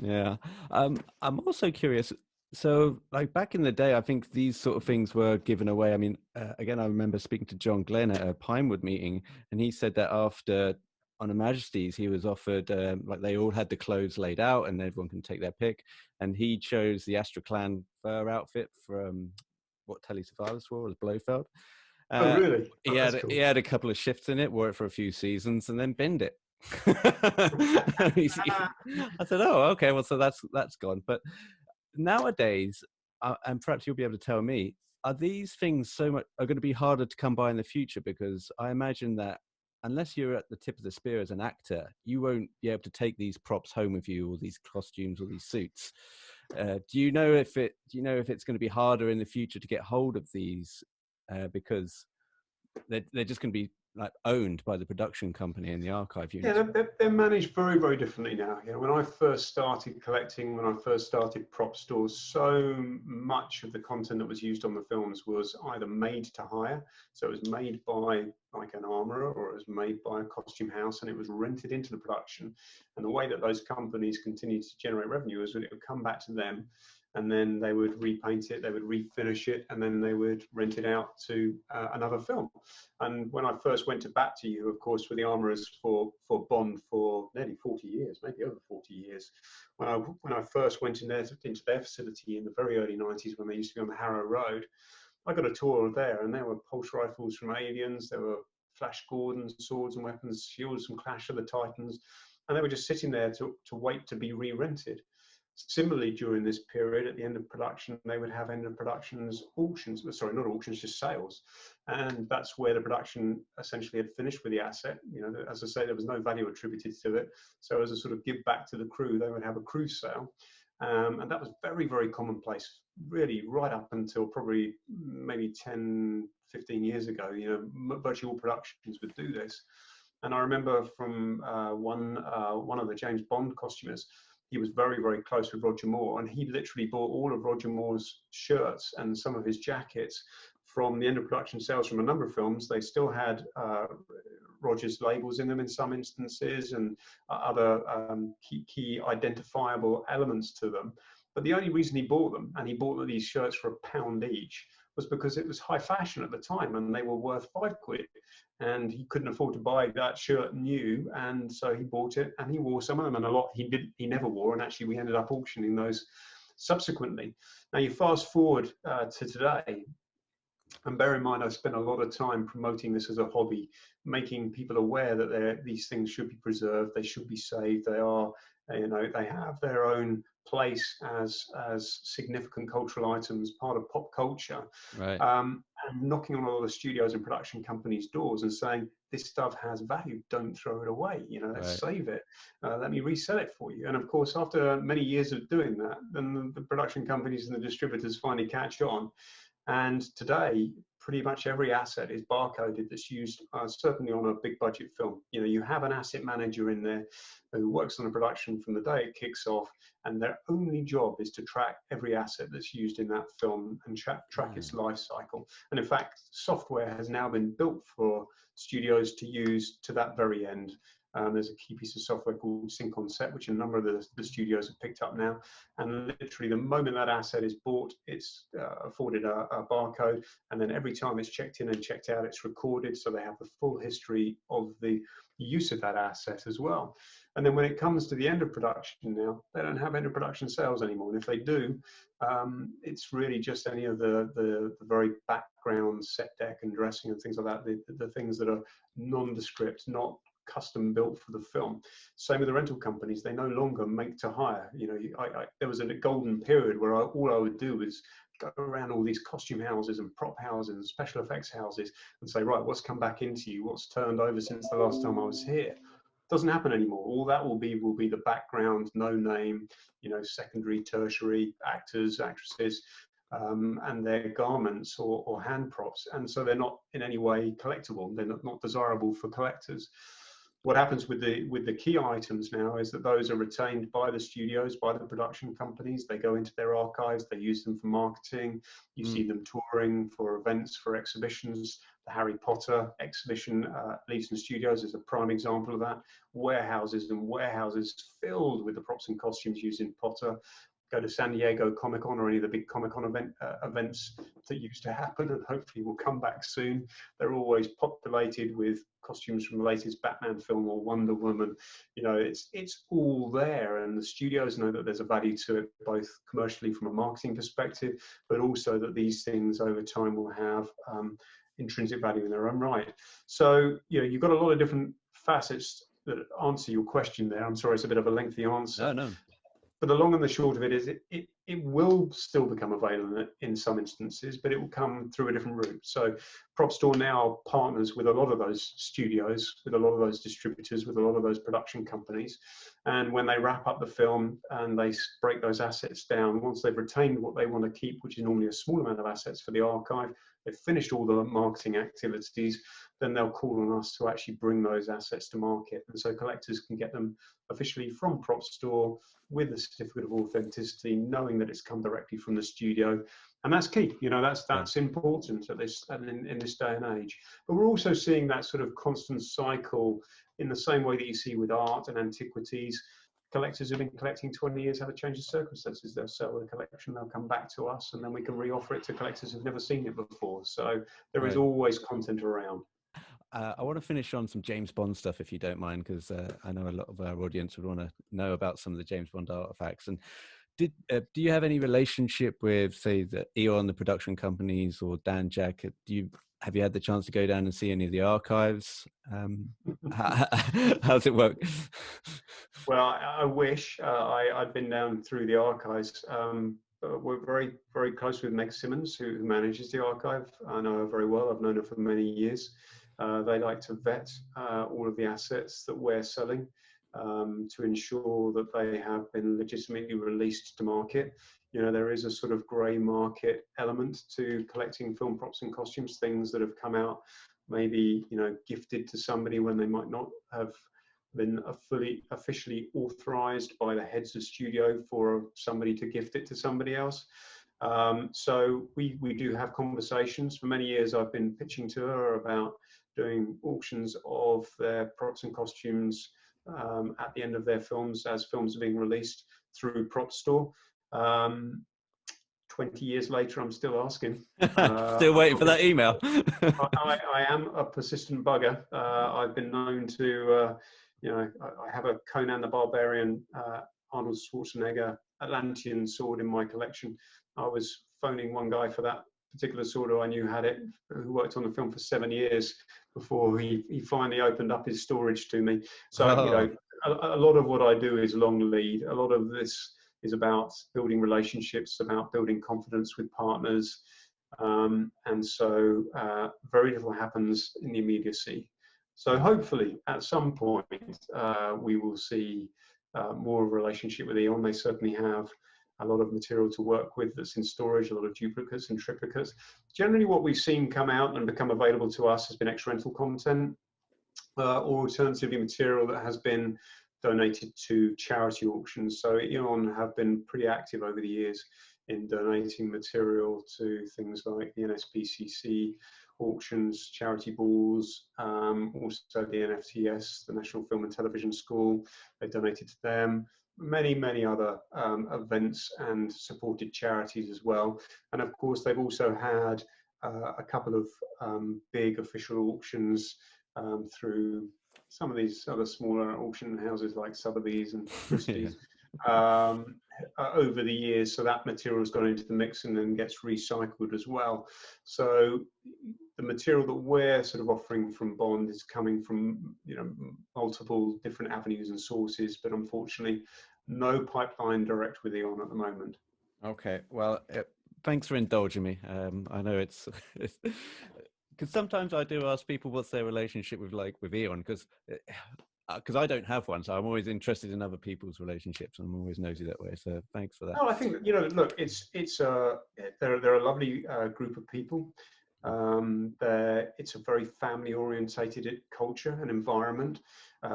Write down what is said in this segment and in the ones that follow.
Yeah. I'm also curious. So, like back in the day, I think these sort of things were given away. I mean, again, I remember speaking to John Glenn at a Pinewood meeting, and he said that after on a Majesty's, he was offered like they all had the clothes laid out, and everyone can take their pick, and he chose the Astraclan fur outfit from what Telly Savalas wore, was Blofeld. Oh, Uh, really? he Oh, that's had he cool. had a couple of shifts in it, wore it for a few seasons, and then binned it. I said, "Oh, okay. Well, so that's gone." But nowadays, and perhaps you'll be able to tell me, are these things so much are going to be harder to come by in the future? Because I imagine that unless you're at the tip of the spear as an actor, you won't be able to take these props home with you, or these costumes, or these suits. Do you know if it's going to be harder in the future to get hold of these because they're just going to be like owned by the production company and the archive Yeah, units? they're managed very, very differently now. You know, when I first started collecting, when I first started prop stores, so much of the content that was used on the films was either made to hire, so it was made by like an armorer, or it was made by a costume house, and it was rented into the production. And the way that those companies continued to generate revenue is that it would come back to them, and then they would repaint it, they would refinish it, and then they would rent it out to another film. And when I first went to bat to you, of course, for the armourers for Bond for nearly 40 years, maybe over 40 years, when I first went into their facility in the very early 90s when they used to be on the Harrow Road, I got a tour there, and there were pulse rifles from Aliens, there were Flash Gordons, swords and weapons, shields from Clash of the Titans, and they were just sitting there to wait to be re-rented. Similarly, during this period, at the end of production, they would have end of productions auctions, sorry, not auctions, just sales. And that's where the production essentially had finished with the asset. You know, as I say, there was no value attributed to it. So as a sort of give back to the crew, they would have a crew sale. And that was very, very commonplace, really, right up until probably maybe 10, 15 years ago. You know, virtually all productions would do this. And I remember from one of the James Bond costumers, he was very, very close with Roger Moore, and he literally bought all of Roger Moore's shirts and some of his jackets from the end of production sales from a number of films. They still had Roger's labels in them in some instances, and other key identifiable elements to them. But the only reason he bought them, and he bought these shirts for £1 each, was because it was high fashion at the time and they were worth £5, and he couldn't afford to buy that shirt new, and so he bought it, and he wore some of them, and a lot he never wore, and actually we ended up auctioning those subsequently. Now you fast forward to today, and bear in mind, I spent a lot of time promoting this as a hobby, making people aware that these things should be preserved, they should be saved, they are, you know, they have their own place as significant cultural items, part of pop culture. Right. And knocking on a lot of studios and production companies' doors and saying, this stuff has value, don't throw it away, you know, let's Right. save it, let me resell it for you. And of course, after many years of doing that, then the production companies and the distributors finally catch on. And today, pretty much every asset is barcoded that's used, certainly on a big budget film. You know, you have an asset manager in there who works on a production from the day it kicks off, and their only job is to track every asset that's used in that film and track its life cycle. And in fact, software has now been built for studios to use to that very end. There's a key piece of software called Sync on Set, which a number of the studios have picked up now. And literally, the moment that asset is bought, it's afforded a barcode. And then every time it's checked in and checked out, it's recorded. So they have the full history of the use of that asset as well. And then when it comes to the end of production now, they don't have end of production sales anymore. And if they do, it's really just any of the very background set deck and dressing and things like that, the things that are nondescript, not custom built for the film. Same with the rental companies; they no longer make to hire. You know, there was a golden period where all I would do was go around all these costume houses and prop houses and special effects houses and say, right, what's come back into you? What's turned over since the last time I was here? Doesn't happen anymore. All that will be the background, no name, you know, secondary, tertiary actors, actresses, and their garments or hand props, and so they're not in any way collectible. They're not desirable for collectors. What happens with the key items now is that those are retained by the studios, by the production companies. They go into their archives, they use them for marketing. You Mm. see them touring for events, for exhibitions. The Harry Potter exhibition at Leeson Studios is a prime example of that. Warehouses and warehouses filled with the props and costumes used in Potter. Go to San Diego Comic Con or any of the big Comic Con events that used to happen and hopefully will come back soon. They're always populated with costumes from the latest Batman film or Wonder Woman. You know, it's all there, and the studios know that there's a value to it, both commercially from a marketing perspective, but also that these things over time will have intrinsic value in their own right. So, you know, you've got a lot of different facets that answer your question there. I'm sorry, it's a bit of a lengthy answer. No, no. But the long and the short of it is it will still become available in some instances, but it will come through a different route. So Prop Store now partners with a lot of those studios, with a lot of those distributors, with a lot of those production companies. And when they wrap up the film and they break those assets down, once they've retained what they want to keep, which is normally a small amount of assets for the archive, they've finished all the marketing activities, then they'll call on us to actually bring those assets to market. And so collectors can get them officially from Prop Store with a certificate of authenticity, knowing that it's come directly from the studio. And that's key. You know, that's important at this in this day and age. But we're also seeing that sort of constant cycle in the same way that you see with art and antiquities. Collectors who've been collecting 20 years have a change of circumstances. They'll sell the collection, they'll come back to us, and then we can reoffer it to collectors who've never seen it before. So there is Right. always content around. I want to finish on some James Bond stuff, if you don't mind, because I know a lot of our audience would want to know about some of the James Bond artifacts. And do you have any relationship with, say, the EON, the production companies, or Dan Jack? Have you had the chance to go down and see any of the archives? How's it work? Well, I wish I'd been down through the archives. We're very, very close with Meg Simmons, who manages the archive. I know her very well. I've known her for many years. They like to vet all of the assets that we're selling to ensure that they have been legitimately released to market. You know, there is a sort of grey market element to collecting film props and costumes, things that have come out maybe, you know, gifted to somebody when they might not have been officially authorized by the heads of studio for somebody to gift it to somebody else. So we do have conversations. For many years, I've been pitching to her about doing auctions of their props and costumes at the end of their films as films are being released through Prop Store. 20 years later, I'm still asking. Still waiting for that email. I am a persistent bugger. I've been known to, you know, I have a Conan the Barbarian, Arnold Schwarzenegger Atlantean sword in my collection. I was phoning one guy for that particular sword who I knew had it, who worked on the film for 7 years before he finally opened up his storage to me. So, you know, a lot of what I do is long lead. A lot of this is about building relationships, about building confidence with partners. And so very little happens in the immediacy. So hopefully at some point we will see more of a relationship with EON. They certainly have a lot of material to work with that's in storage, a lot of duplicates and triplicates. Generally what we've seen come out and become available to us has been ex-rental content or alternatively material that has been donated to charity auctions. So EON have been pretty active over the years in donating material to things like the NSPCC auctions, charity balls, also the NFTS, the National Film and Television School. They donated to them. Many other events and supported charities as well. And of course, they've also had a couple of big official auctions through some of these other smaller auction houses like Sotheby's and Christie's over the years. So that material has gone into the mix and then gets recycled as well. So the material that we're sort of offering from Bond is coming from, you know, multiple different avenues and sources, but unfortunately no pipeline direct with EON at the moment. Okay, well, thanks for indulging me. I know it's because sometimes I do ask people what's their relationship with EON, because I don't have one, so I'm always interested in other people's relationships, and I'm always nosy that way. So thanks for that. No, I think, you know, look, they're a lovely group of people. It's a very family orientated culture and environment,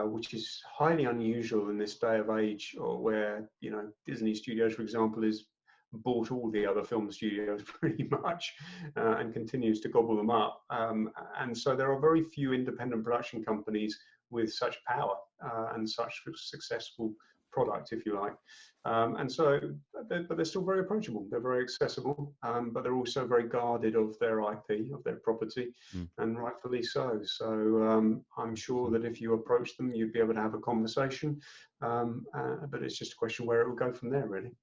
which is highly unusual in this day of age, or where, you know, Disney Studios, for example, is bought all the other film studios pretty much, and continues to gobble them up. And so there are very few independent production companies with such power and such successful product, if you like. And so, but they're still very approachable. They're very accessible, but they're also very guarded of their IP, of their property, Mm. and rightfully so. So I'm sure that if you approach them, you'd be able to have a conversation. But it's just a question where it will go from there, really.